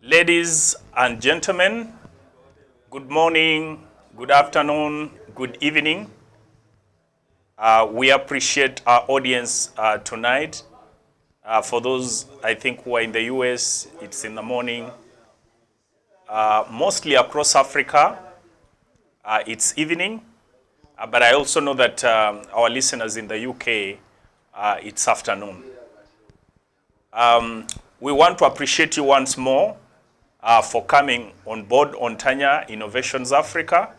Ladies and gentlemen, good morning, good afternoon, good evening. We appreciate our audience tonight. For those, I think, who are in the US, it's in the morning. Mostly across Africa, it's evening. But I also know that our listeners in the UK, it's afternoon. We want to appreciate you once more for coming on board on Tanya Innovations Africa,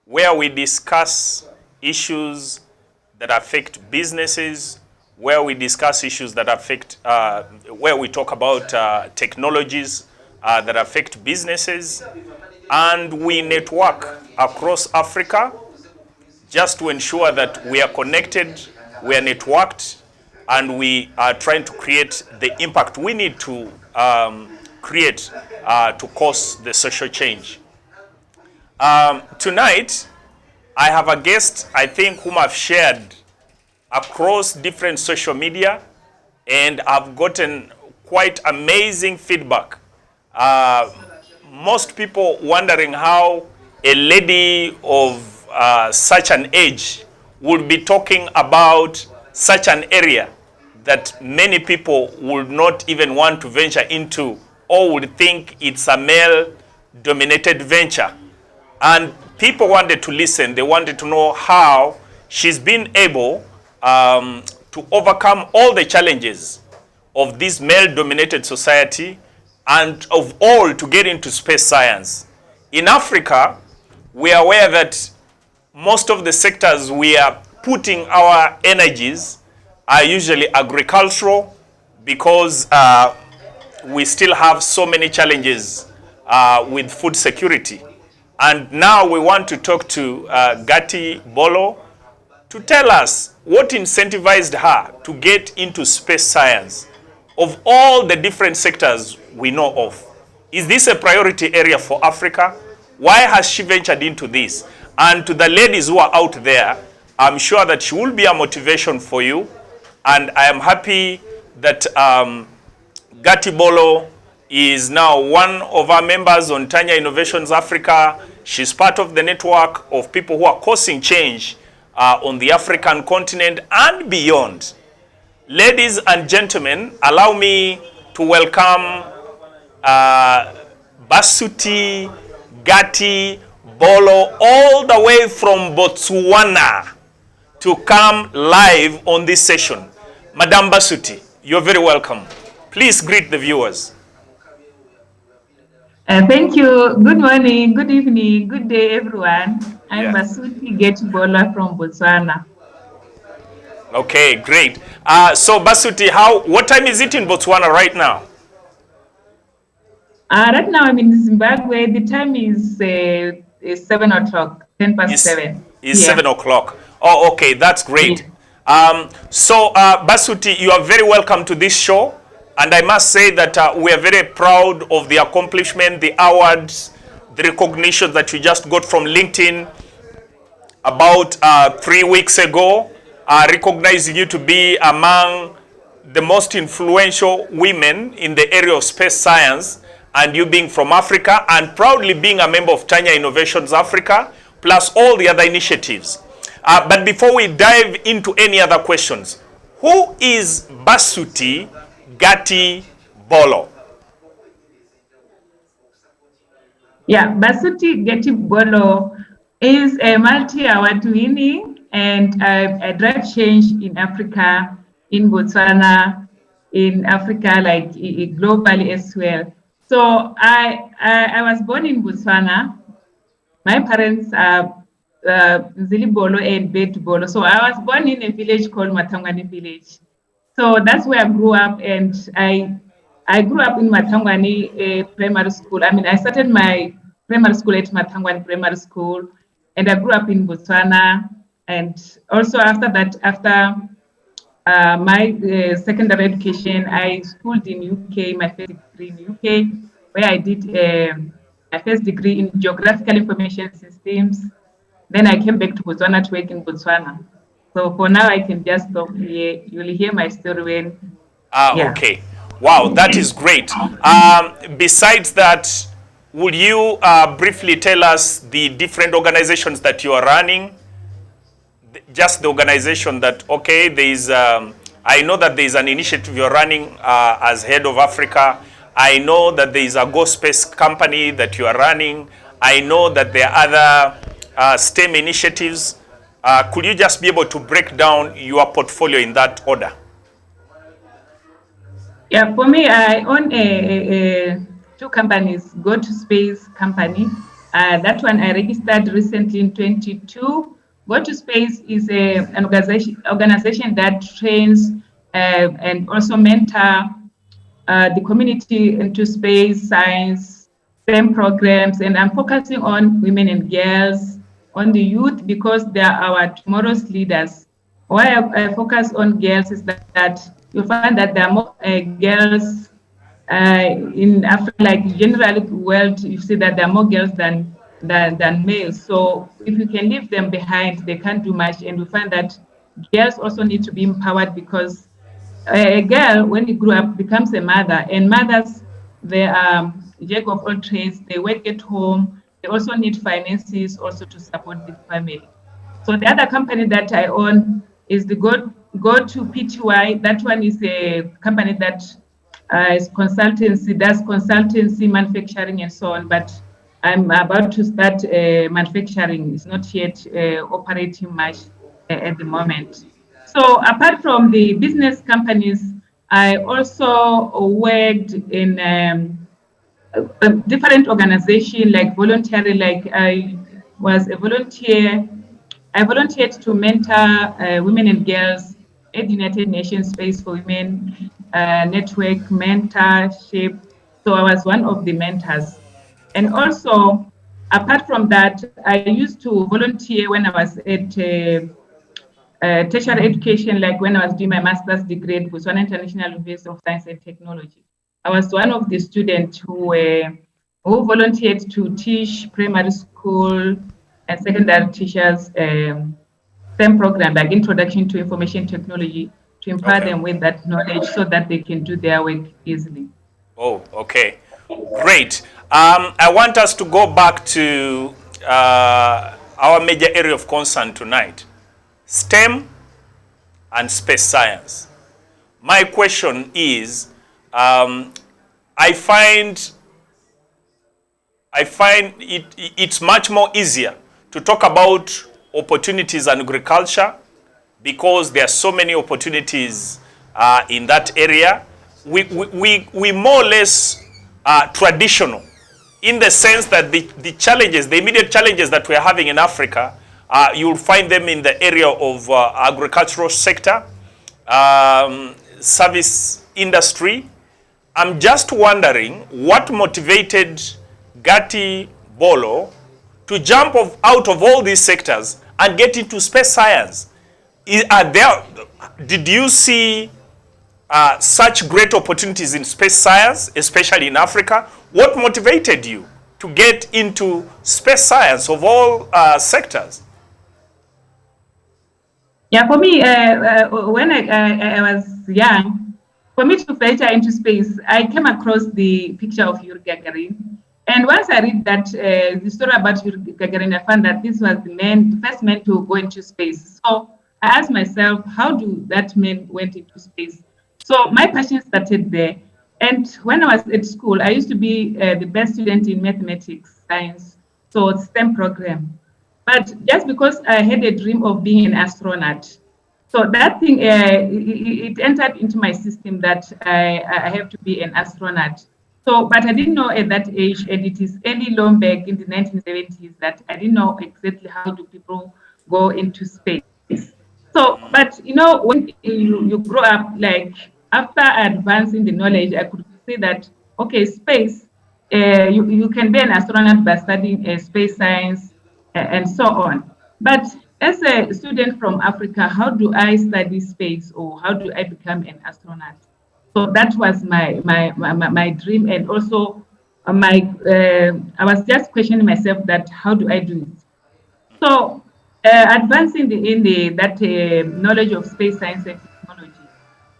where we discuss issues that affect businesses, where we discuss issues that affect, where we talk about technologies that affect businesses, and we network across Africa just to ensure that we are connected, we are networked, and we are trying to create the impact we need to create to cause the social change. Tonight, I have a guest, I think, whom I've shared across different social media, and I've gotten quite amazing feedback. Most people wondering how a lady of such an age would be talking about such an area that many people would not even want to venture into, or would think it's a male-dominated venture. And people wanted to listen. They wanted to know how she's been able to overcome all the challenges of this male-dominated society, and of all to get into space science. In Africa, we are aware that most of the sectors we are putting our energies are usually agricultural, because we still have so many challenges with food security. And now we want to talk to Gerty Bolo to tell us what incentivized her to get into space science of all the different sectors we know of. Is this a priority area for Africa? Why has she ventured into this? And to the ladies who are out there, I'm sure that she will be a motivation for you. And I am happy that Gerty Bolo is now one of our members on Tanya Innovations Africa. She's part of the network of people who are causing change on the African continent and beyond. Ladies and gentlemen, allow me to welcome Basuti, Gerty Bolo, all the way from Botswana, to come live on this session. Madam Basuti, you're very welcome. Please greet the viewers. Thank you. Good morning, good evening, good day, everyone. I'm Basuti Gerty Bolo from Botswana. Okay, great. So Basuti, what time is it in Botswana right now? Right now I'm in Zimbabwe. The time is 7 o'clock, 10 past 7. It's 7 o'clock. Oh, okay, that's great. Yeah. So Basuti, you are very welcome to this show. And I must say that we are very proud of the accomplishment, the awards, the recognition that you just got from LinkedIn about 3 weeks ago, recognizing you to be among the most influential women in the area of space science, and you being from Africa and proudly being a member of Tanya Innovations Africa, plus all the other initiatives. But before we dive into any other questions, who is Basuti Gerty Bolo? Yeah, Basuti Gerty Bolo is a multi-award winning and a drive change in Africa, in Botswana, in Africa, like globally as well. So I was born in Botswana. My parents are Nzili Bolo and Gerty Bolo. So I was born in a village called Matangwani village. So that's where I grew up, and I grew up in Matangwani primary school. I mean, I started my primary school at Matangwani Primary School, and I grew up in Botswana. And also after that, after my secondary education, I schooled in UK, my first degree in UK, where I did my first degree in geographical information systems. Then I came back to Botswana to work in Botswana. So for now, I can just stop here. You will hear my story when. Okay. Wow, that is great. Besides that, would you briefly tell us the different organizations that you are running? Just the organization that, okay, there is, I know that there is an initiative you're running as head of Africa. I know that there is a GoToSpace company that you are running. I know that there are other STEM initiatives. Could you just be able to break down your portfolio in that order? Yeah, for me, I own two companies, GoToSpace company. That one I registered recently in 22. GoToSpace is an organization that trains and also mentor the community into space, science, STEM programs, and I'm focusing on women and girls, on the youth, because they are our tomorrow's leaders. Why I focus on girls is that you find that there are more girls in Africa, like generally world, you see that there are more girls than males. So if you can leave them behind, they can't do much. And we find that girls also need to be empowered, because a girl, when you grow up, becomes a mother, and mothers, they are jack of all trades. They work at home. They also need finances also to support the family. So the other company that I own is the GoTo PTY. That one is a company that is consultancy, does consultancy, manufacturing, and so on. But I'm about to start manufacturing. It's not yet operating much at the moment. So apart from the business companies, I also worked in different organization, like voluntary, like I was a volunteer. I volunteered to mentor women and girls at the United Nations Space for Women network mentorship. So I was one of the mentors. And also, apart from that, I used to volunteer when I was at tertiary education, like when I was doing my master's degree at Botswana International University of Science and Technology. I was one of the students who volunteered to teach primary school and secondary teachers STEM program, like Introduction to Information Technology, to empower them with that knowledge so that they can do their work easily. Oh, okay. Great. I want us to go back to our major area of concern tonight, STEM and space science. My question is, I find it's much more easier to talk about opportunities in agriculture, because there are so many opportunities in that area. We more or less traditional, in the sense that the challenges, the immediate challenges that we're having in Africa, you'll find them in the area of agricultural sector, service industry. I'm just wondering what motivated Gerty Bolo to jump out of all these sectors and get into space science. Did you see such great opportunities in space science, especially in Africa? What motivated you to get into space science of all sectors? Yeah, for me, when I was young, for me to venture into space, I came across the picture of Yuri Gagarin. And once I read that, the story about Yuri Gagarin, I found that this was the first man to go into space. So I asked myself, how do that man went into space? So my passion started there. And when I was at school, I used to be the best student in mathematics, science, so STEM program. But just because I had a dream of being an astronaut, so that thing, it entered into my system that I have to be an astronaut. So, but I didn't know at that age, and it is early long back in the 1970s, that I didn't know exactly how do people go into space. So, but you know, when you grow up, like after advancing the knowledge, I could say that, okay, space, you can be an astronaut by studying space science and so on. But as a student from Africa, how do I study space, or how do I become an astronaut? So that was my dream, and also I was just questioning myself that how do I do it? So advancing in that knowledge of space science and technology,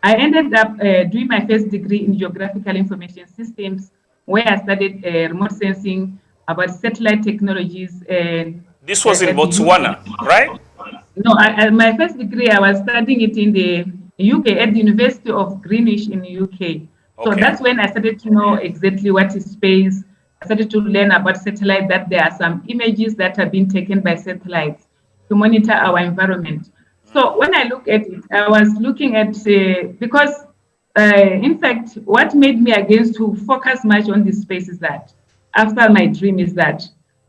I ended up doing my first degree in geographical information systems, where I studied remote sensing, about satellite technologies, and This was in at the UK. Botswana, right? No, my first degree, I was studying it in the UK at the University of Greenwich in the UK. So Okay. that's when I started to know exactly what is space. I started to learn about satellite, that there are some images that have been taken by satellites to monitor our environment. So when I look at it, I was looking at, because in fact, what made me against to focus much on this space is that after my dream is that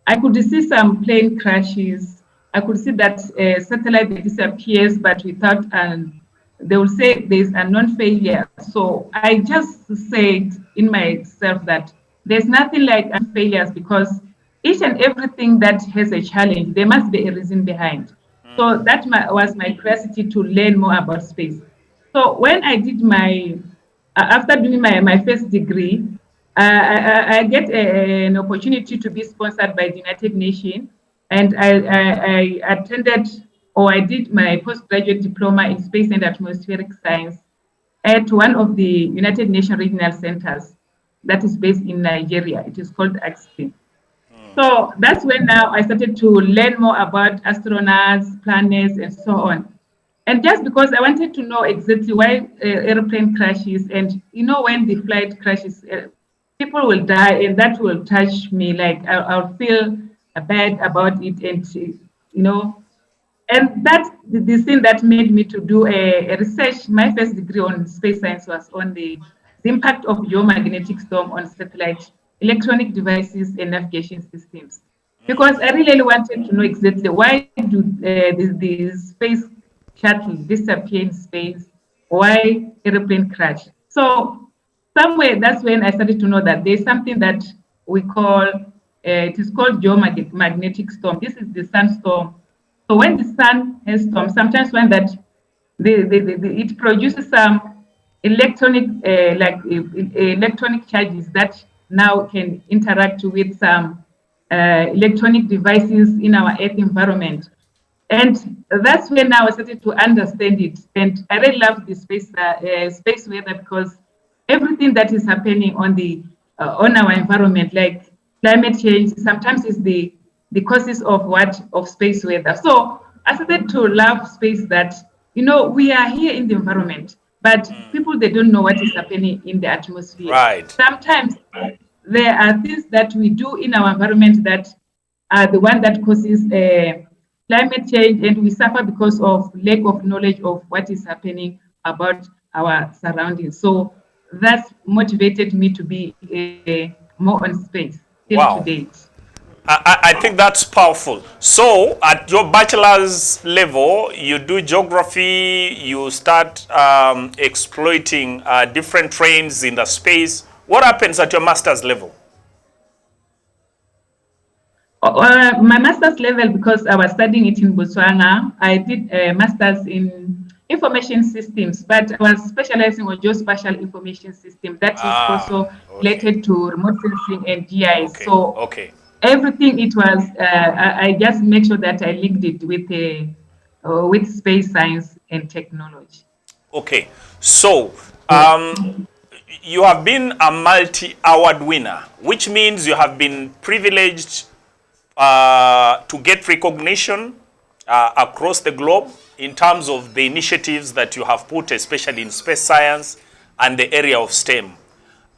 I could see some plane crashes. I could see that satellite disappears, but without, they will say there's a non-failure. So I just said in myself that there's nothing like failures, because each and everything that has a challenge, there must be a reason behind. So that was my curiosity to learn more about space. So when I did after doing my first degree, I get an opportunity to be sponsored by the United Nations, and I attended, or I did my postgraduate diploma in space and atmospheric science at one of the United Nations regional centers that is based in Nigeria. It is called AXPI. So that's when now I started to learn more about astronauts, planets, and so on. And just because I wanted to know exactly why airplane crashes, and when the flight crashes, people will die, and that will touch me. Like I'll feel bad about it, and and that's the thing that made me to do a research. My first degree on space science was on the impact of geomagnetic storm on satellite, electronic devices, and navigation systems. Because I really wanted to know exactly why do the space shuttle disappear in space, why airplane crash. So somewhere that's when I started to know that there's something that we call, it is called geomagnetic storm. This is the sunstorm. So when the sun has storm, sometimes when that it produces some electronic electronic charges that now can interact with some electronic devices in our Earth environment. And that's when now I started to understand it. And I really love the space weather, because everything that is happening on our environment, like climate change, sometimes is the causes of space weather. So I started to love space, that we are here in the environment, but people, they don't know what is happening in the atmosphere. Right. Sometimes there are things that we do in our environment that are the one that causes climate change, and we suffer because of lack of knowledge of what is happening about our surroundings. So that's motivated me to be more on space till to Wow. date. I think that's powerful. So, at your bachelor's level, you do geography, you start exploiting different trains in the space. What happens at your master's level? My master's level, because I was studying it in Botswana, I did a master's in information systems, but I was specializing on geospatial information system. That is also related to remote sensing and GIS. Okay. So Okay. everything it was, I just make sure that I linked it with space science and technology. Okay. So, you have been a multi-award winner, which means you have been privileged to get recognition across the globe in terms of the initiatives that you have put, especially in space science and the area of STEM.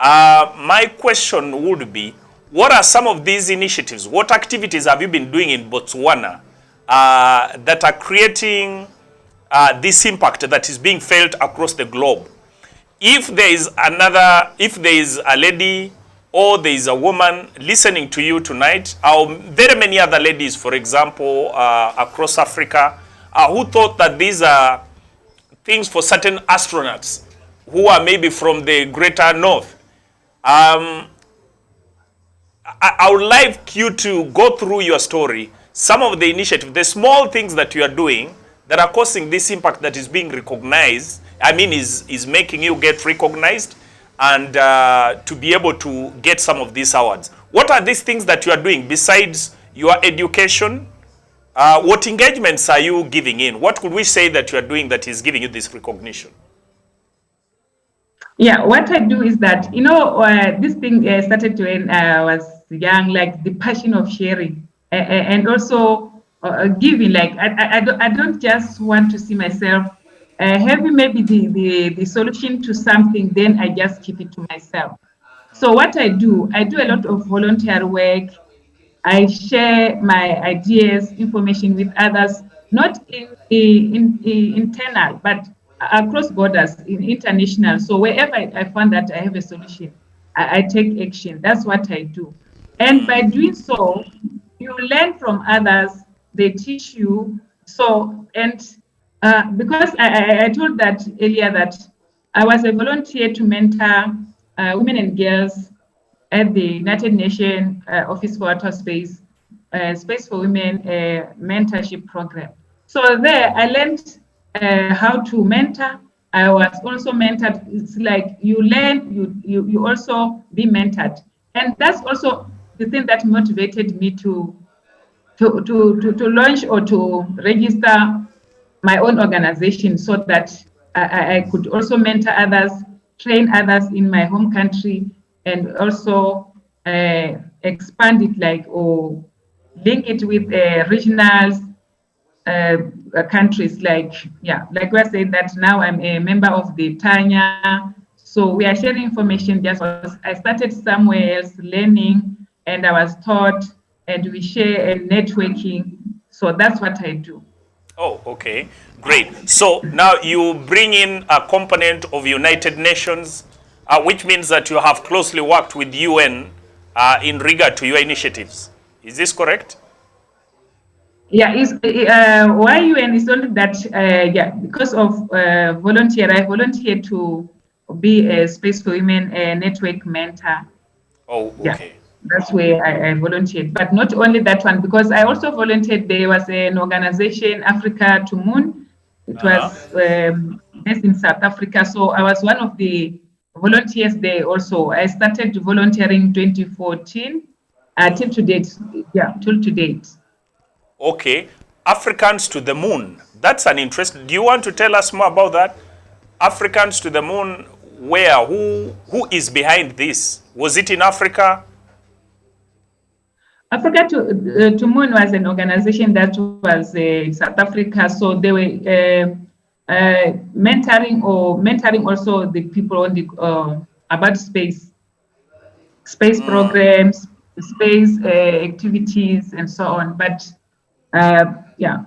My question would be, what are some of these initiatives? What activities have you been doing in Botswana that are creating this impact that is being felt across the globe? If there is a lady or there is a woman listening to you tonight, or very many other ladies, for example, across Africa, who thought that these are things for certain astronauts who are maybe from the greater north, I would like you to go through your story, some of the initiatives, the small things that you are doing that are causing this impact that is being recognized, is making you get recognized and to be able to get some of these awards. What are these things that you are doing besides your education? What engagements are you giving in? What could we say that you are doing that is giving you this recognition? Yeah, what I do is that, this thing started when I was young, like the passion of sharing and also giving. Like, I don't just want to see myself having maybe the solution to something, then I just keep it to myself. So what I do a lot of volunteer work. I share my ideas, information with others, not in internal, but across borders, in international. So wherever I find that I have a solution, I take action. That's what I do. And by doing so, you learn from others, they teach you. So, and because I told that earlier that I was a volunteer to mentor women and girls at the United Nations Office for GoToSpace, Space for Women mentorship program. So there I learned how to mentor. I was also mentored. It's like you learn, you also be mentored. And that's also the thing that motivated me to launch or to register my own organization so that I could also mentor others, train others in my home country, and also expand it like or link it with regional countries like we're saying that now I'm a member of the Tanya. So we are sharing information just because I started somewhere else learning and I was taught and we share and networking. So that's what I do. Oh, okay, great. So now you bring in a component of United Nations, which means that you have closely worked with UN in regard to your initiatives. Is this correct? Yeah, why UN is only that, because of volunteer, I volunteered to be a Space for Women network mentor. Oh, Yeah, okay. that's where I volunteered. But not only that one, because I also volunteered, there was an organization, Africa to Moon. It was based in South Africa. So I was one of the volunteers there also. I started volunteering 2014 till to date. Yeah, till to date. Okay, Africans to the moon. That's an interest. Do you want to tell us more about that? Africans to the moon, where? Who is behind this? Was it in Africa? Africa to Moon was an organization that was in South Africa. So they were mentoring also the people on the about space programs, space activities, and so on. But yeah.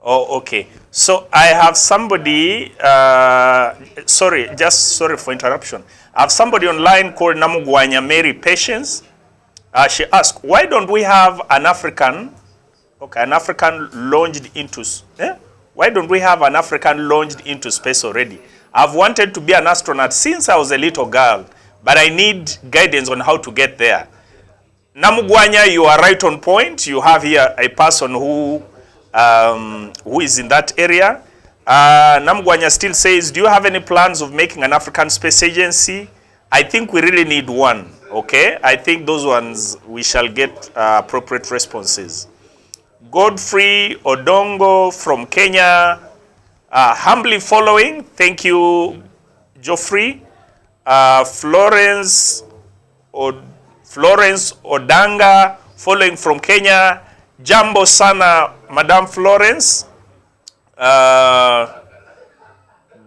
Oh, okay. So I have somebody, sorry for interruption. I have somebody online called Namugwanya Mary Patience. She asked, why don't we have an African launched into, why don't we have an African launched into space already? I've wanted to be an astronaut since I was a little girl, but I need guidance on how to get there. Namugwanya, you are right on point. You have here a person who is in that area. Namugwanya still says, do you have any plans of making an African space agency? I think we really need one, okay? I think those ones, we shall get appropriate responses. Godfrey Odongo from Kenya, humbly following. Thank you, Geoffrey. Florence Odanga, following from Kenya. Jambo sana, Madam Florence.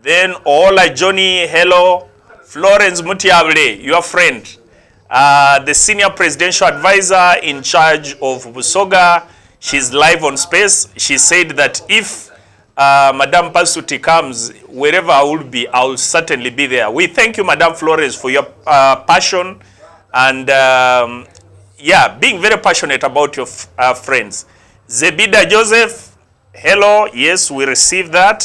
Then Ola Johnny, hello. Florence Mutiable, your friend. The senior presidential advisor in charge of Busoga. She's live on space. She said that if Madam Basuti comes, wherever I will be, I will certainly be there. We thank you, Madam Florence, for your passion and being very passionate about your friends. Zebida Joseph, hello. Yes, we received that.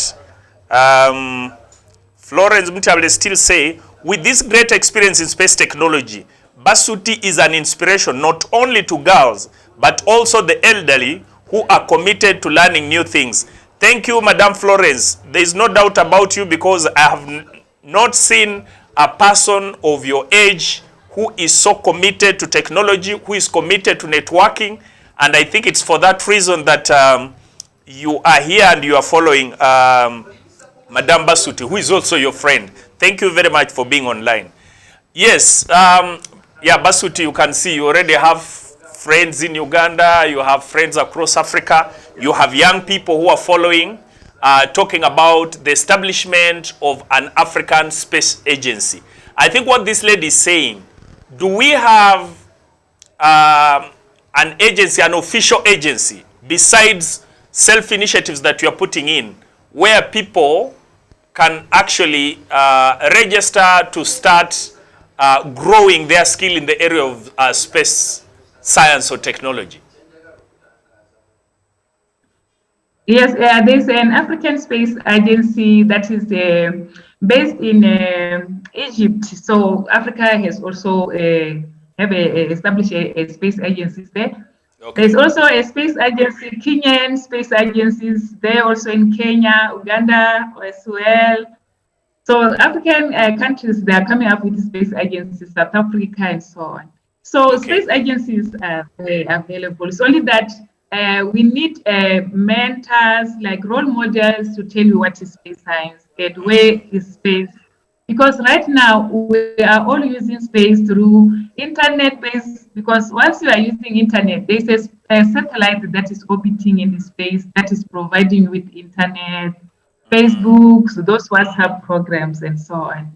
Florence Mutable still say, with this great experience in space technology, Basuti is an inspiration not only to girls, but also the elderly who are committed to learning new things. Thank you, Madam Florence. There is no doubt about you because I have not seen a person of your age who is so committed to technology, who is committed to networking. And I think it's for that reason that you are here and you are following Madam Basuti, who is also your friend. Thank you very much for being online. Yes, yeah, Basuti, you can see you already have friends in Uganda, you have friends across Africa, you have young people who are following, talking about the establishment of an African space agency. I think what this lady is saying, do we have an agency, an official agency, besides self-initiatives that you are putting in, where people can actually register to start growing their skill in the area of space science or technology? Yes, there's an African Space Agency that is based in Egypt. So Africa has also established a space agencies there. Okay. There's also a space agency, Kenyan space agencies there also in Kenya, Uganda as well. So African countries, they are coming up with space agencies, South Africa and so on. So okay. Space agencies are available. It's only that we need mentors, like role models, to tell you what is space science and where is space. Because right now, we are all using space through internet-based, because once you are using internet, there's a satellite that is orbiting in the space that is providing with internet, Facebook, so those WhatsApp programs and so on.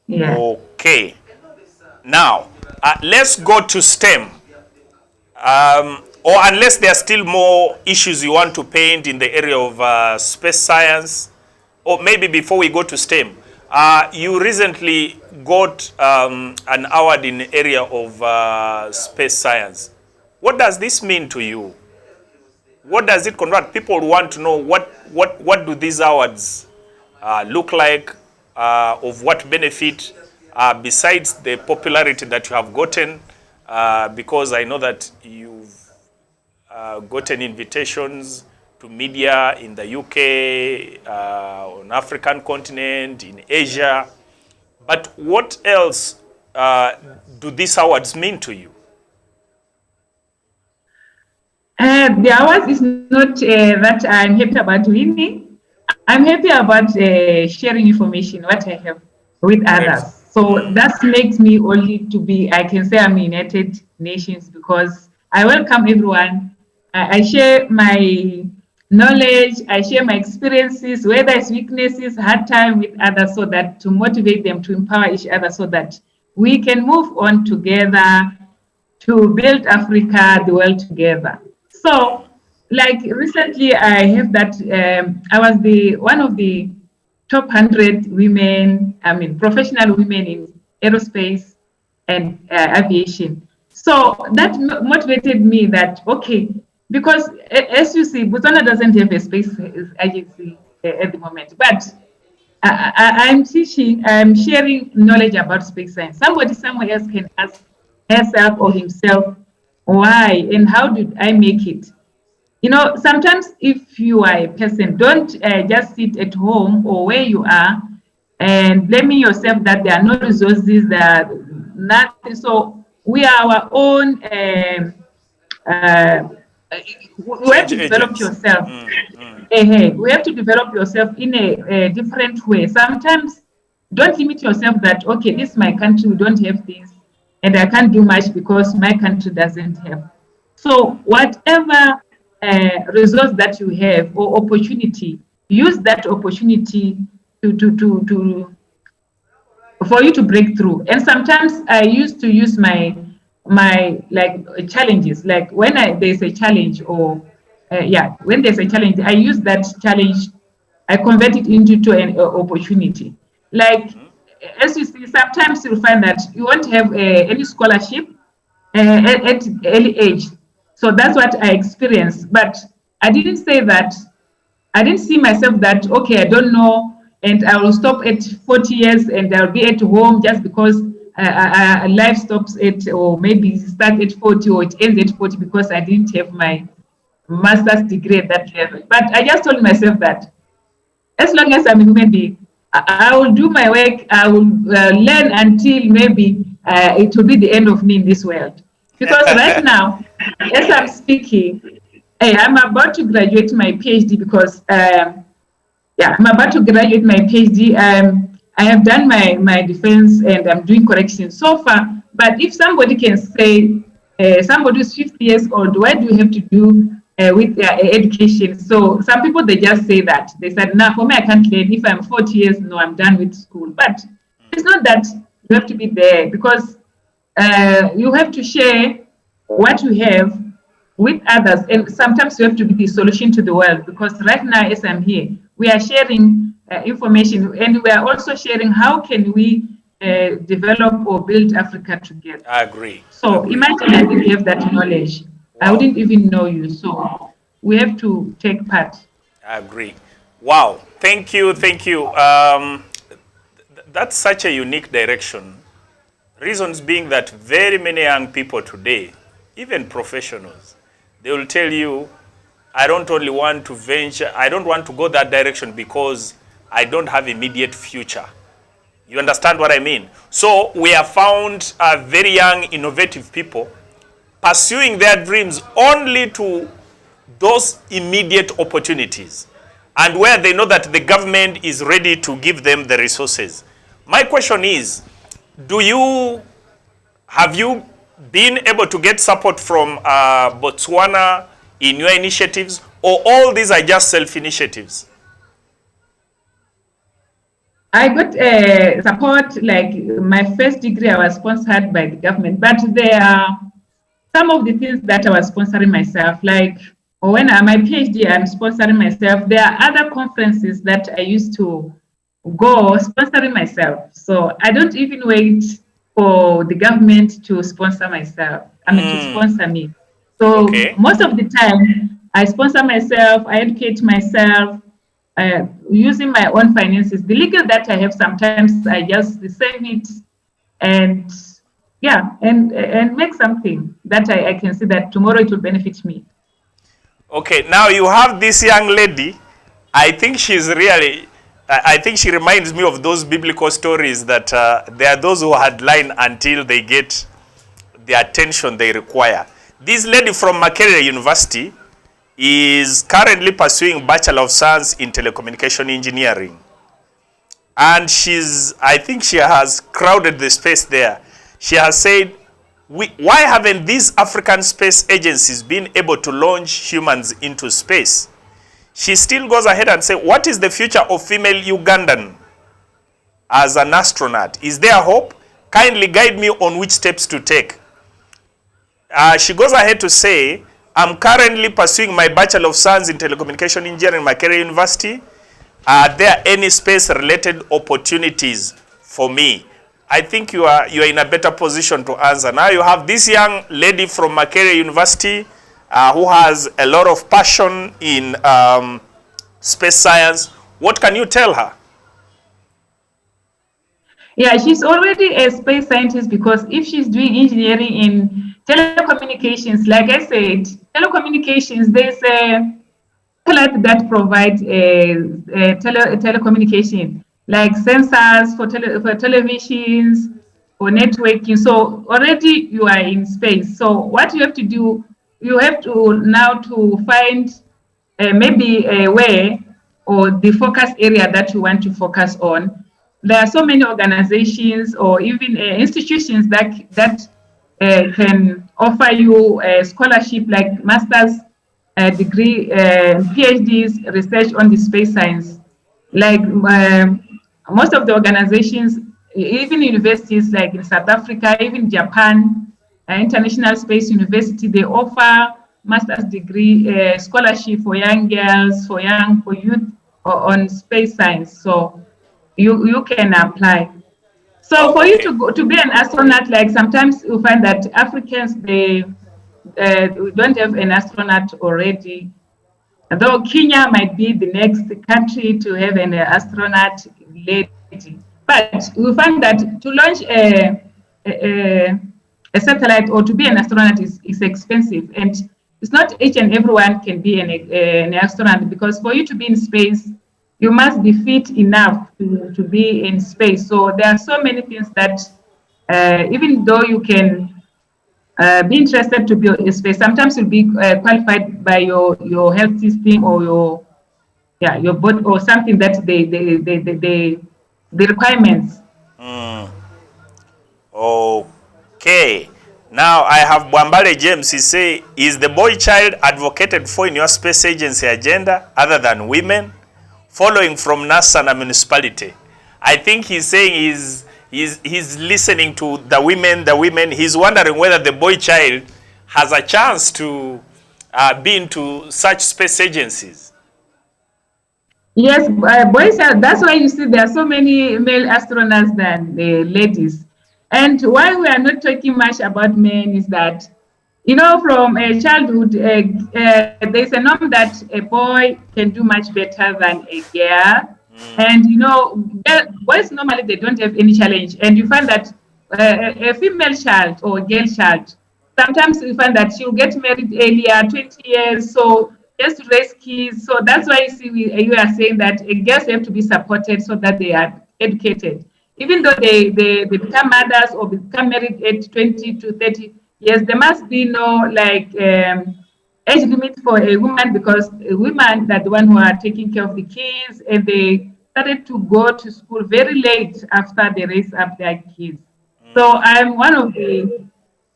Yeah. Okay. Now, let's go to STEM. Or unless there are still more issues you want to paint in the area of space science, or maybe before we go to STEM, you recently got an award in the area of space science. What does this mean to you? What does it convert? People want to know what do these awards look like, of what benefit, besides the popularity that you have gotten, because I know that you've gotten invitations to media in the UK, on African continent, in Asia. But what else do these awards mean to you? The awards is not that I'm happy about winning. I'm happy about sharing information, what I have with others. So that makes me only to be, I can say I'm United Nations, because I welcome everyone. I share my knowledge, I share my experiences, whether it's weaknesses, hard time with others, so that to motivate them, to empower each other, so that we can move on together to build Africa, the world together. So, like recently, I have that, I was one of the top 100 women, professional women in aerospace and aviation. So that motivated me that, okay, because as you see, Botswana doesn't have a space agency at the moment, but I'm teaching, I'm sharing knowledge about space science. Somebody somewhere else can ask herself or himself, why and how did I make it? You know, sometimes if you are a person, don't just sit at home or where you are and blaming yourself that there are no resources, there are nothing. So we are our own, we have to develop yourself. We have to develop yourself in a different way. Sometimes don't limit yourself that, okay, this is my country, we don't have this, and I can't do much because my country doesn't have. So whatever resource that you have or opportunity, use that opportunity for you to break through. And sometimes I used to use my like challenges, like when there's a challenge, or when there's a challenge, I use that challenge, I convert it into an opportunity. Like as you see, sometimes you'll find that you won't have any scholarship at early age. So that's what I experienced. But I didn't say that, I didn't see myself that, okay, I don't know, and I will stop at 40 years and I'll be at home just because life stops at, or maybe start at 40 or it ends at 40 because I didn't have my master's degree at that level. But I just told myself that as long as I'm a human being, I will do my work, I will learn until maybe it will be the end of me in this world. Because right now, as I'm speaking, I'm about to graduate my PhD because Yeah, I'm about to graduate my PhD. I have done my defense and I'm doing corrections so far. But if somebody can say, somebody who's 50 years old, what do you have to do with their education? So some people, they just say that. They said, nah, for me, I can't learn. If I'm 40 years, no, I'm done with school. But it's not that you have to be there, because you have to share what you have with others. And sometimes you have to be the solution to the world, because right now, as I'm here, we are sharing information, and we are also sharing how can we develop or build Africa together. I agree. So imagine I didn't have that knowledge. Wow. I wouldn't even know you. So we have to take part. I agree. Wow. Thank you. Thank you. That's such a unique direction. Reasons being that very many young people today, even professionals, they will tell you, I don't only want to venture, I don't want to go that direction because I don't have immediate future. You understand what I mean? So we have found very young, innovative people pursuing their dreams only to those immediate opportunities, and where they know that the government is ready to give them the resources. My question is, have you been able to get support from Botswana in your initiatives, or all these are just self-initiatives? I got support, like my first degree, I was sponsored by the government, but there are some of the things that I was sponsoring myself, like when I'm my PhD, I'm sponsoring myself. There are other conferences that I used to go sponsoring myself. So I don't even wait for the government to sponsor myself. To sponsor me. So most of the time, I sponsor myself, I educate myself, using my own finances. The legal that I have, sometimes I just save it and and make something that I can see that tomorrow it will benefit me. Okay, now you have this young lady. I think she's really, I think she reminds me of those biblical stories that there are those who had line until they get the attention they require. This lady from Makerere University is currently pursuing Bachelor of Science in Telecommunication Engineering. And I think she has crowded the space there. She has said, why haven't these African space agencies been able to launch humans into space? She still goes ahead and says, what is the future of female Ugandan as an astronaut? Is there hope? Kindly guide me on which steps to take. She goes ahead to say, I'm currently pursuing my Bachelor of Science in Telecommunication Engineering at Makerere University. Are there any space-related opportunities for me? I think you are in a better position to answer. Now you have this young lady from Makerere University who has a lot of passion in space science. What can you tell her? Yeah, she's already a space scientist, because if she's doing engineering in telecommunications, like I said, telecommunications, there's a satellite that provides telecommunication, like sensors for televisions, for networking. So already you are in space. So what you have to do, you have to now to find maybe a way or the focus area that you want to focus on. There are so many organizations or even institutions that can offer you a scholarship, like master's degree, PhDs, research on the space science. Like most of the organizations, even universities like in South Africa, even Japan, International Space University, they offer master's degree scholarship for young girls, for youth on space science. So you can apply. So for you to be an astronaut, like sometimes you find that Africans, we don't have an astronaut already. Though Kenya might be the next country to have an astronaut lady, but we find that to launch a satellite or to be an astronaut is expensive, and it's not each and everyone can be an astronaut, because for you to be in space, you must be fit enough to be in space. So there are so many things that even though you can be interested to be in space, sometimes you'll be qualified by your health system or yeah, your body or something that the requirements. Okay. Now I have Bwambale James. He say, is the boy child advocated for in your space agency agenda other than women? Following from NASA and a municipality. I think he's saying he's listening to the women. He's wondering whether the boy child has a chance to be into such space agencies. Yes, boys are, that's why you see there are so many male astronauts than the ladies. And why we are not talking much about men is that, you know, from childhood, there's a norm that a boy can do much better than a girl. And, you know, boys normally, they don't have any challenge. And you find that a female child or a girl child, sometimes you find that she'll get married earlier, 20 years, so just to raise kids. So that's why you see you are saying that girls have to be supported so that they are educated. Even though they become mothers or become married at 20 to 30 years, there must be no age limit for a woman, because women are the one who are taking care of the kids, and they started to go to school very late after they raise up their kids. So I'm one of the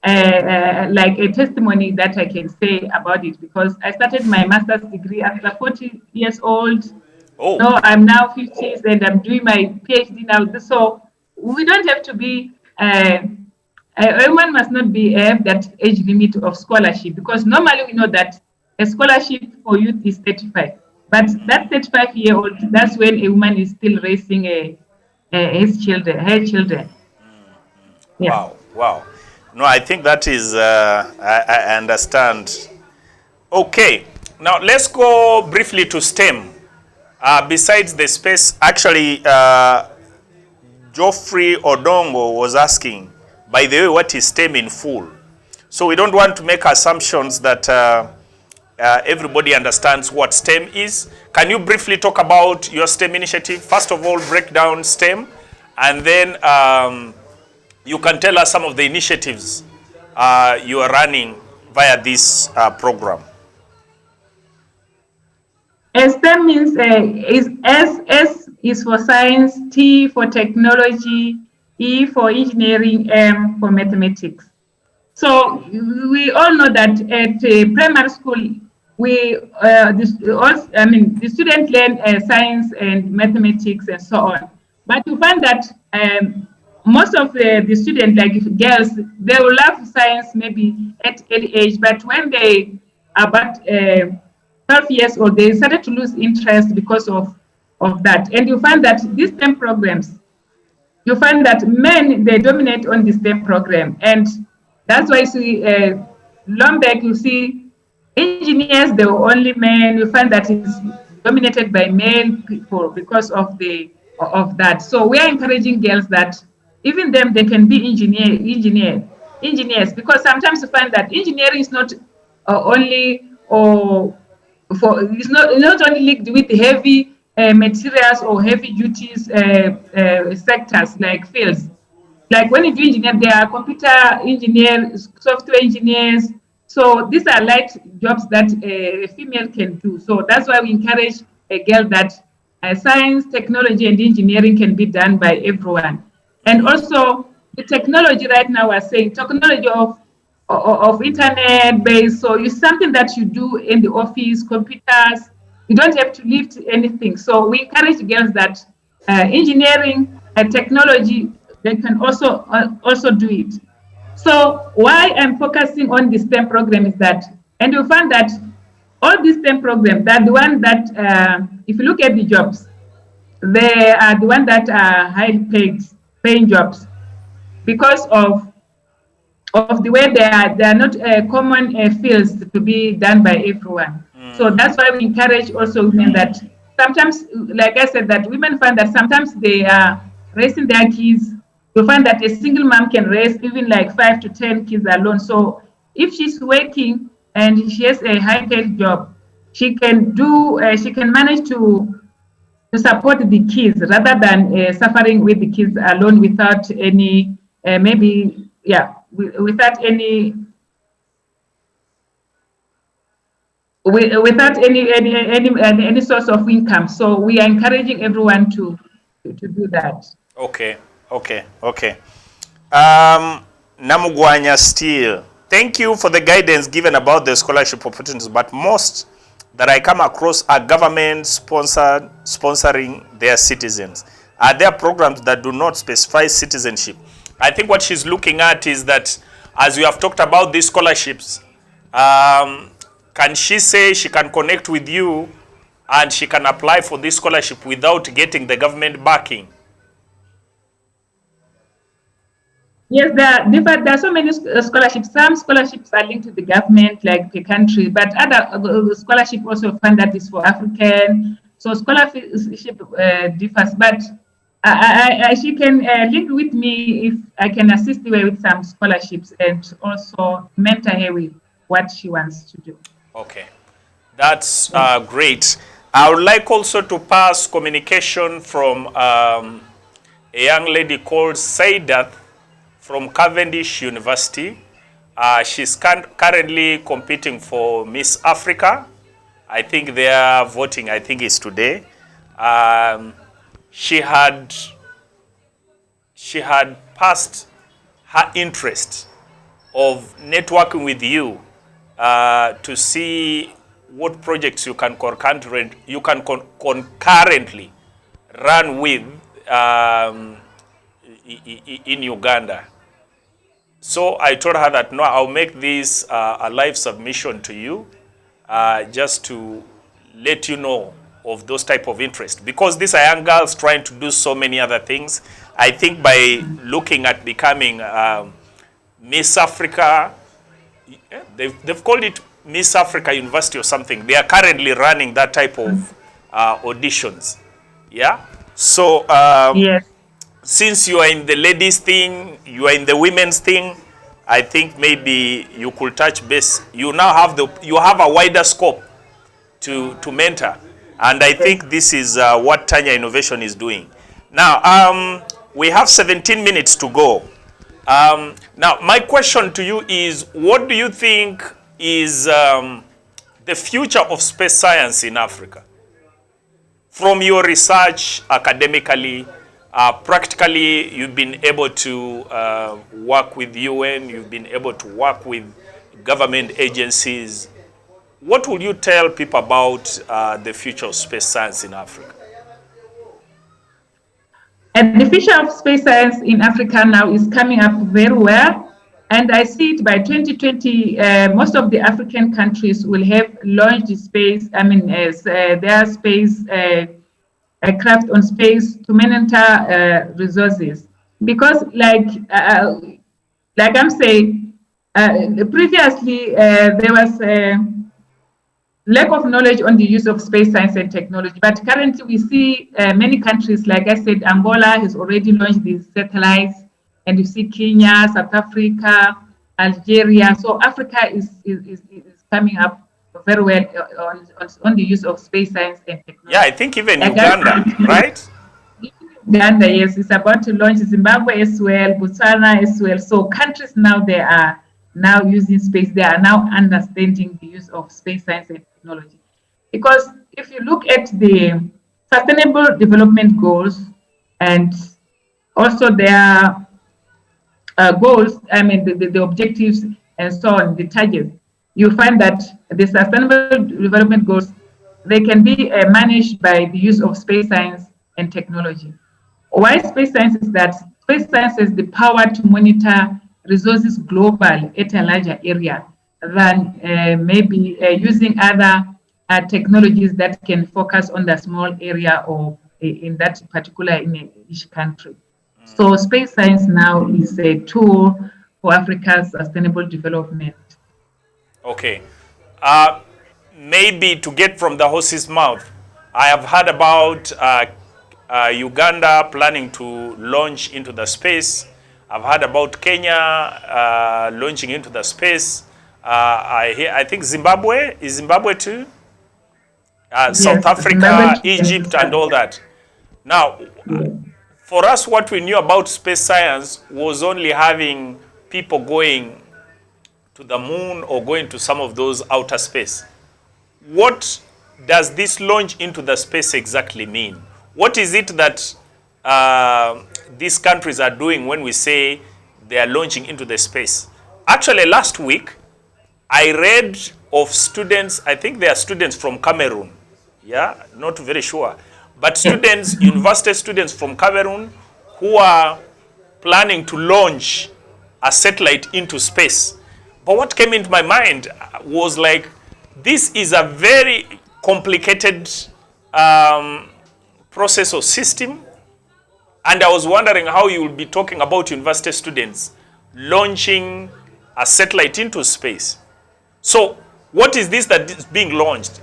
like a testimony that I can say about it, because I started my master's degree after 40 years old. Oh. No, I'm now 50s and I'm doing my PhD now. So we don't have to be, everyone must not be that age limit of scholarship, because normally we know that a scholarship for youth is 35. But that 35-year-old, that's when a woman is still raising her children. Yeah. Wow, wow. No, I think that is, I understand. Okay, now let's go briefly to STEM. Besides the space, actually, Geoffrey Odongo was asking, by the way, what is STEM in full? So we don't want to make assumptions that everybody understands what STEM is. Can you briefly talk about your STEM initiative? First of all, break down STEM, and then you can tell us some of the initiatives you are running via this program. STEM means S is for science, T for technology, E for engineering, M for mathematics. So we all know that at primary school, the students learn science and mathematics and so on. But you find that most of the students, like girls, they will love science maybe at early age, but when they are about 12 years old, they started to lose interest because of that. And you find that these STEM programs, you find that men, they dominate on the STEM program. And that's why you see, long back, you see engineers, they were only men. You find that it's dominated by male people because of that. So we are encouraging girls that even them, they can be engineers, because sometimes you find that engineering is not only it's not only linked with heavy materials or heavy duties sectors like fields. Like when you do engineer, there are computer engineers, software engineers. So these are light jobs that a female can do. So that's why we encourage a girl that science, technology, and engineering can be done by everyone. And also the technology right now, we're saying technology of internet based. So it's something that you do in the office, computers. You don't have to lift anything. So we encourage girls that engineering and technology, they can also do it. So why I'm focusing on the STEM program is that, and you find that all these STEM programs, that the one that, if you look at the jobs, they are the one that are highly paying jobs, because of the way they are not common fields to be done by everyone. So that's why we encourage also women that sometimes, like I said, that women find that sometimes they are raising their kids. You find that a single mom can raise even like 5 to 10 kids alone. So if she's working and she has a high-paid job, she can manage to support the kids rather than suffering with the kids alone without any without any without any source of income. So we are encouraging everyone to do that. Okay. Namugwanya still. Thank you for the guidance given about the scholarship opportunities, but most that I come across are government sponsoring their citizens. Are there programs that do not specify citizenship? I think what she's looking at is that, as we have talked about these scholarships, can she say she can connect with you and she can apply for this scholarship without getting the government backing? Yes, there are so many scholarships. Some scholarships are linked to the government, like the country, but other scholarship also fund that is for African. So scholarship differs, but she can link with me if I can assist her with some scholarships and also mentor her with what she wants to do. Okay, that's great. I would like also to pass communication from a young lady called Saidat from Cavendish University. She's currently competing for Miss Africa. I think their voting, I think, is today. She had passed her interest of networking with you to see what projects you can concurrently run with in Uganda. So I told her that no, I'll make this a live submission to you, just to let you know of those type of interest. Because these are young girls trying to do so many other things. I think by looking at becoming Miss Africa, they've called it Miss Africa University or something. They are currently running that type of auditions. Yeah. So yes. Since you are in the ladies thing, you are in the women's thing, I think maybe you could touch base. You now have a wider scope to mentor, and I think this is what Tanya Innovation is doing. Now, we have 17 minutes to go. Now, my question to you is, what do you think is the future of space science in Africa? From your research, academically, practically, you've been able to work with UN, you've been able to work with government agencies. What will you tell people about the future of space science in Africa? And the future of space science in Africa now is coming up very well. And I see it by 2020, most of the African countries will have launched space, their space craft on space to monitor resources. Because like I'm saying, previously there was lack of knowledge on the use of space science and technology. But currently we see many countries, like I said, Angola has already launched these satellites, and you see Kenya, South Africa, Algeria. So Africa is coming up very well on the use of space science and technology. Yeah, I think even Uganda, right? Uganda, yes, is about to launch. Zimbabwe as well, Botswana as well. So countries now, they are now using space. They are now understanding the use of space science and technology. Because if you look at the Sustainable Development Goals and also their goals, the objectives and so on, the targets, you find that the Sustainable Development Goals, they can be managed by the use of space science and technology. Why space science is that space science has the power to monitor resources global at a larger area than maybe using other technologies that can focus on the small area or in that particular in each country. So space science now is a tool for Africa's sustainable development. Okay. Maybe to get from the horse's mouth, I have heard about Uganda planning to launch into the space. I've heard about Kenya launching into the space. I think Zimbabwe, is Zimbabwe too? Yes, South Africa, Zimbabwe, Egypt, and all that. Now, for us, what we knew about space science was only having people going to the moon or going to some of those outer space. what does this launch into the space exactly mean? What is it that these countries are doing when we say they are launching into the space? Actually, last week, I read of students, I think they are students from Cameroon. Yeah, not very sure. But students, university students from Cameroon who are planning to launch a satellite into space. But what came into my mind was like, this is a very complicated process or system. And I was wondering how you will be talking about university students launching a satellite into space. So what is this that is being launched?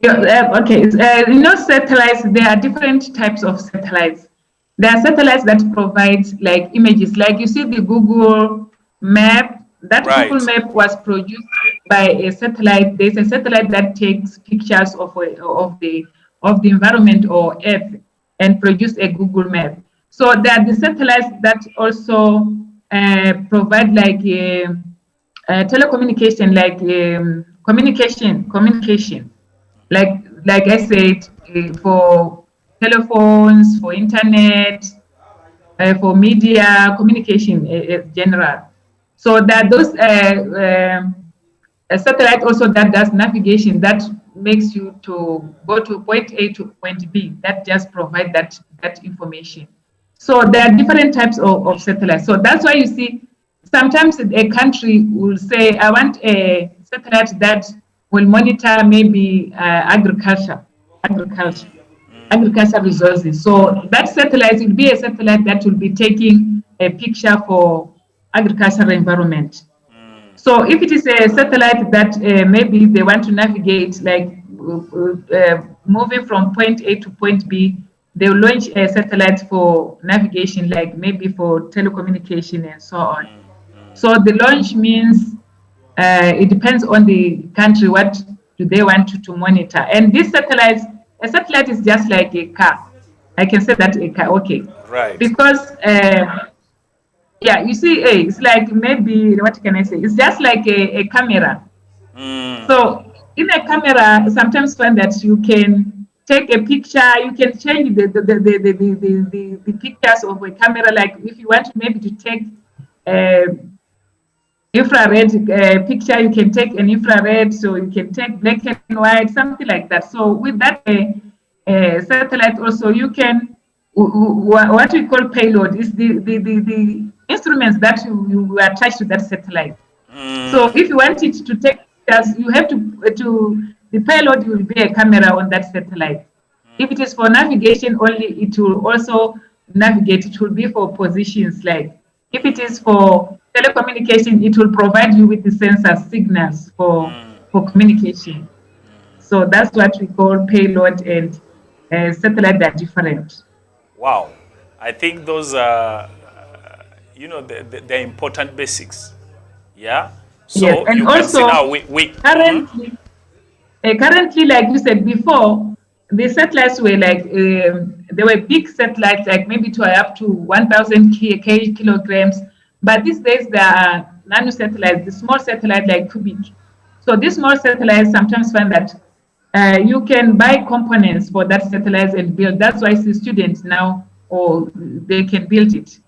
Okay, satellites, there are different types of satellites. There are satellites that provide like images, like you see the Google map. That Right. Google map was produced by a satellite. There's a satellite that takes pictures of the environment or Earth and produce a Google map. So there are the satellites that also provide like telecommunication, like communication. Like I said, for telephones, for internet, for media, communication general. So that those a satellite also that does navigation, that makes you to go to point A to point B. That just provide that information. So there are different types of satellites. So that's why you see sometimes a country will say, I want a satellite that will monitor maybe agriculture resources. So that satellite will be a satellite that will be taking a picture for agricultural environment. So if it is a satellite that maybe they want to navigate, like moving from point A to point B, they will launch a satellite for navigation, like maybe for telecommunication and so on. So the launch means it depends on the country, what do they want to monitor. And these satellites, a satellite is just like a car. I can say that a car, okay. Right. Because yeah, you see, it's like maybe, what can I say? It's just like a camera. So in a camera, sometimes find that you can take a picture, you can change the pictures of a camera. Like if you want maybe to take infrared picture, you can take an infrared, so you can take black and white, something like that. So with that satellite also, you can, what we call payload is the instruments that you attach to that satellite. So if you want it to take pictures, you have to the payload will be a camera on that satellite. If it is for navigation only, it will also navigate. It will be for positions. Like if it is for telecommunication, it will provide you with the sensor signals for communication. So that's what we call payload and satellite. Are different. Wow, I think those are, the important basics. Yeah. So yes, and you also, can see now we currently, currently, like you said before, the satellites were like they were big satellites, like maybe to up to 1,000 kilograms. But these days there are nano satellites, the small satellite like cubic. So these small satellites sometimes find that you can buy components for that satellite and build. That's why the students now, or they can build it.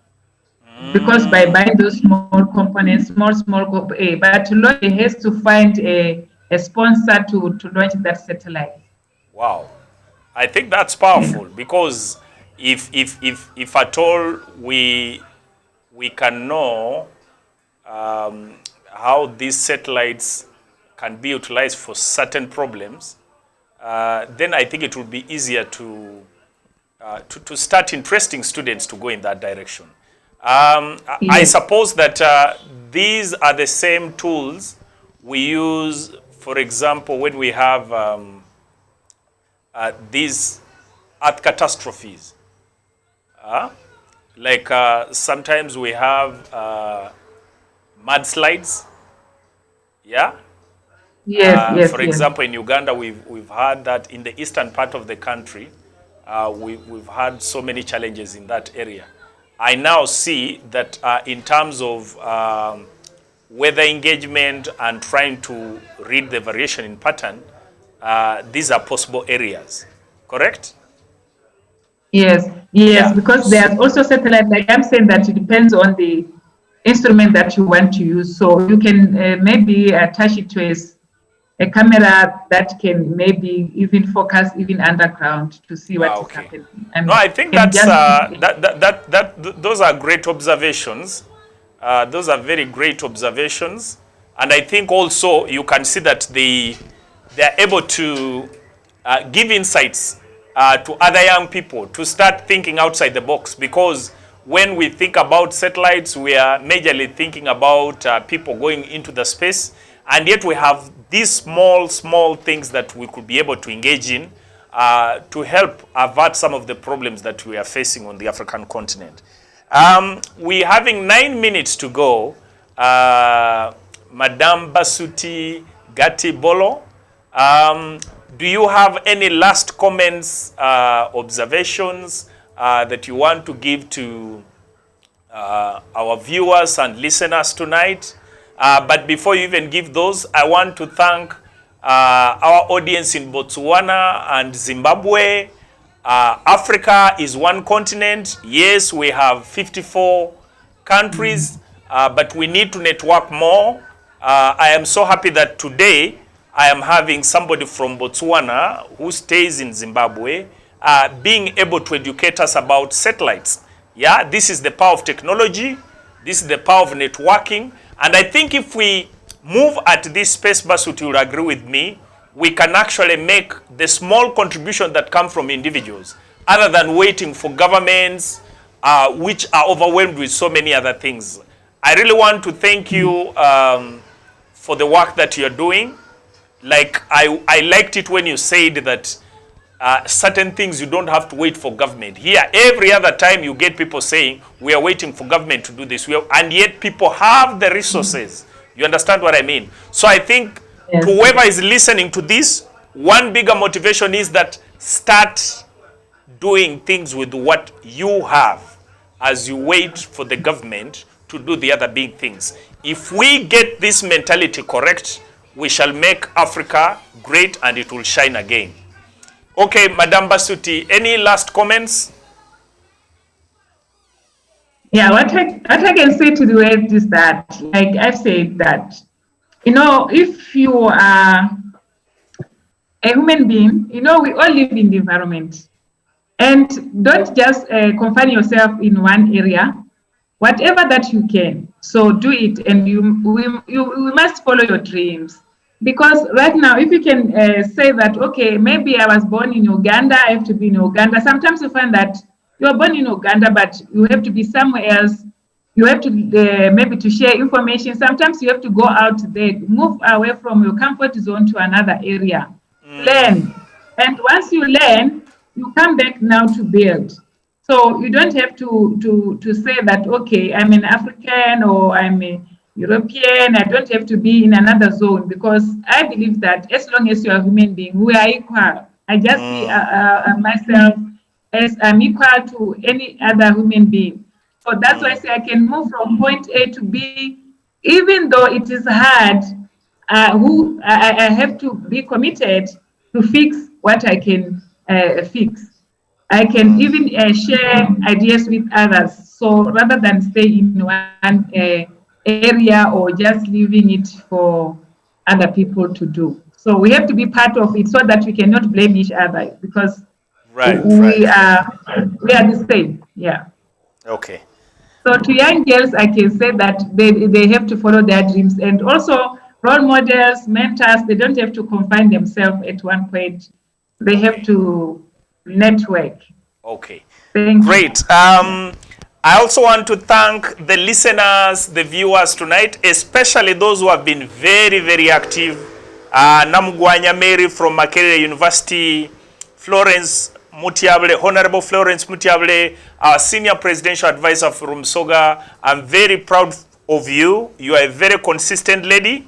Because by buying those small components, but to launch, it has to find a sponsor to launch that satellite. Wow, I think that's powerful because if at all we can know how these satellites can be utilized for certain problems, then I think it will be easier to start interesting students to go in that direction. I suppose that these are the same tools we use, for example, when we have these earth catastrophes. Like sometimes we have mudslides. Yeah. Yes. For example, in Uganda, we've had that in the eastern part of the country. We've had so many challenges in that area. I now see that in terms of weather engagement, and trying to read the variation in pattern, these are possible areas, correct? Yes, Yeah. because there's also satellite, like I'm saying, that it depends on the instrument that you want to use. So you can maybe attach it to a camera that can maybe even focus even underground to see what is Okay. happening. No, I think can that's just those are great observations. Those are very great observations, and I think also you can see that they are able to give insights to other young people to start thinking outside the box, because when we think about satellites, we are majorly thinking about people going into the space, and yet we have these small things that we could be able to engage in to help avert some of the problems that we are facing on the African continent. We're having 9 minutes to go. Madame Basuti, Gerty, Bolo, do you have any last comments, observations that you want to give to our viewers and listeners tonight? But before you even give those, I want to thank our audience in Botswana and Zimbabwe. Africa is one continent. Yes, we have 54 countries, but we need to network more. I am so happy that today I am having somebody from Botswana who stays in Zimbabwe being able to educate us about satellites. Yeah, this is the power of technology. This is the power of networking. And I think if we move at this space, Basuti will agree with me, we can actually make the small contribution that come from individuals, other than waiting for governments, which are overwhelmed with so many other things. I really want to thank you for the work that you're doing. Like, I liked it when you said that certain things you don't have to wait for government. Here, every other time you get people saying, we are waiting for government to do this. And yet people have the resources. You understand what I mean? So I think Yes. whoever is listening to this, one bigger motivation is that start doing things with what you have as you wait for the government to do the other big things. If we get this mentality correct, we shall make Africa great and it will shine again. Okay, Madame Basuti, any last comments? Yeah, what I can say to the world is that, like I've said, that, if you are a human being, we all live in the environment. And don't just confine yourself in one area. Whatever that you can, so do it, and you must follow your dreams. Because right now, if you can say that, okay, maybe I was born in Uganda, I have to be in Uganda. Sometimes you find that you are born in Uganda, but you have to be somewhere else. You have to maybe to share information. Sometimes you have to go out there, move away from your comfort zone to another area, learn. And once you learn, you come back now to build. So you don't have to say that, okay, I'm an African or I'm a European. I don't have to be in another zone, because I believe that as long as you're a human being, we are equal. I just see myself as I'm equal to any other human being. So that's why I say I can move from point A to B, even though it is hard. I have to be committed to fix what I can fix. I can even share ideas with others. So rather than stay in one area or just leaving it for other people to do. So we have to be part of it so that we cannot blame each other, because we are the same. Yeah. Okay. So to young girls, I can say that they have to follow their dreams, and also role models, mentors. They don't have to confine themselves at one point. They have to network. Okay. Great. I also want to thank the listeners, the viewers tonight, especially those who have been very, very active. Namugwanya Mary from Makerere University, Florence Mutiable, Honorable Florence Mutiable, our senior presidential advisor from Soga. I'm very proud of you. You are a very consistent lady,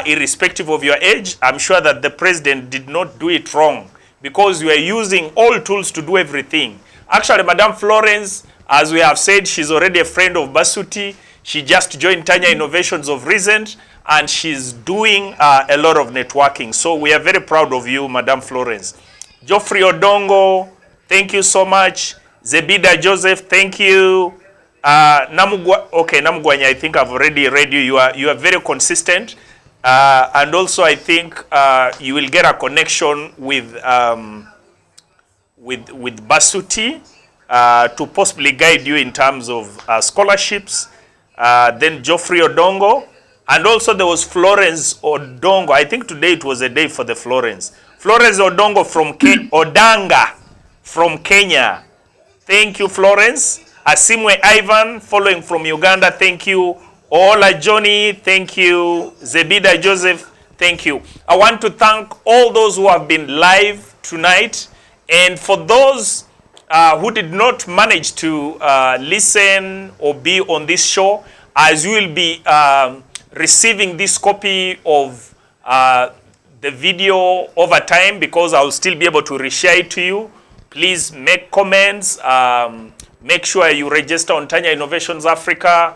irrespective of your age. I'm sure that the president did not do it wrong, because you are using all tools to do everything. Actually, Madame Florence, as we have said, she's already a friend of Basuti. She just joined Tanya Innovations of recent, and she's doing a lot of networking. So we are very proud of you, Madam Florence. Geoffrey Odongo, thank you so much. Zebida Joseph, thank you. Namugwanya, I think I've already read you. You are very consistent. And also I think you will get a connection with Basuti to possibly guide you in terms of scholarships. Then Geoffrey Odongo, and also there was Florence Odongo. I think today it was a day for the Florence. Florence Odongo from Odanga from Kenya. Thank you, Florence. Asimwe Ivan, following from Uganda, thank you. Ola Johnny, thank you. Zebida Joseph, thank you. I want to thank all those who have been live tonight. And for those who did not manage to listen or be on this show, as you will be receiving this copy of the video over time, because I will still be able to reshare it to you. Please make comments. Make sure you register on Tanya Innovations Africa.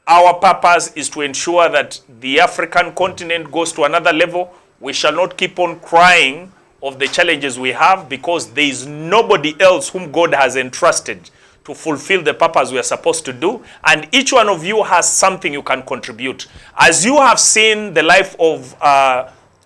Our purpose is to ensure that the African continent goes to another level. We shall not keep on crying of the challenges we have, because there is nobody else whom God has entrusted to fulfill the purpose we are supposed to do. And each one of you has something you can contribute. As you have seen the life of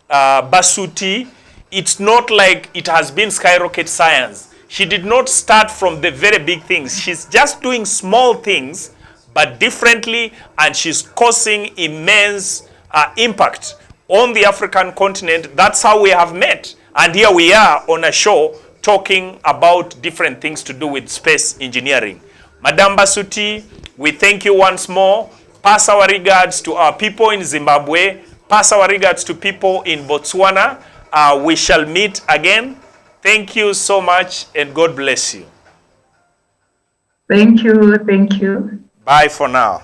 Basuti, it's not like it has been skyrocket science. She did not start from the very big things. She's just doing small things, but differently, and she's causing immense impact on the African continent. That's how we have met. And here we are on a show talking about different things to do with space engineering. Madam Basuti, we thank you once more. Pass our regards to our people in Zimbabwe. Pass our regards to people in Botswana. We shall meet again. Thank you so much, and God bless you. Thank you. Thank you. Bye for now.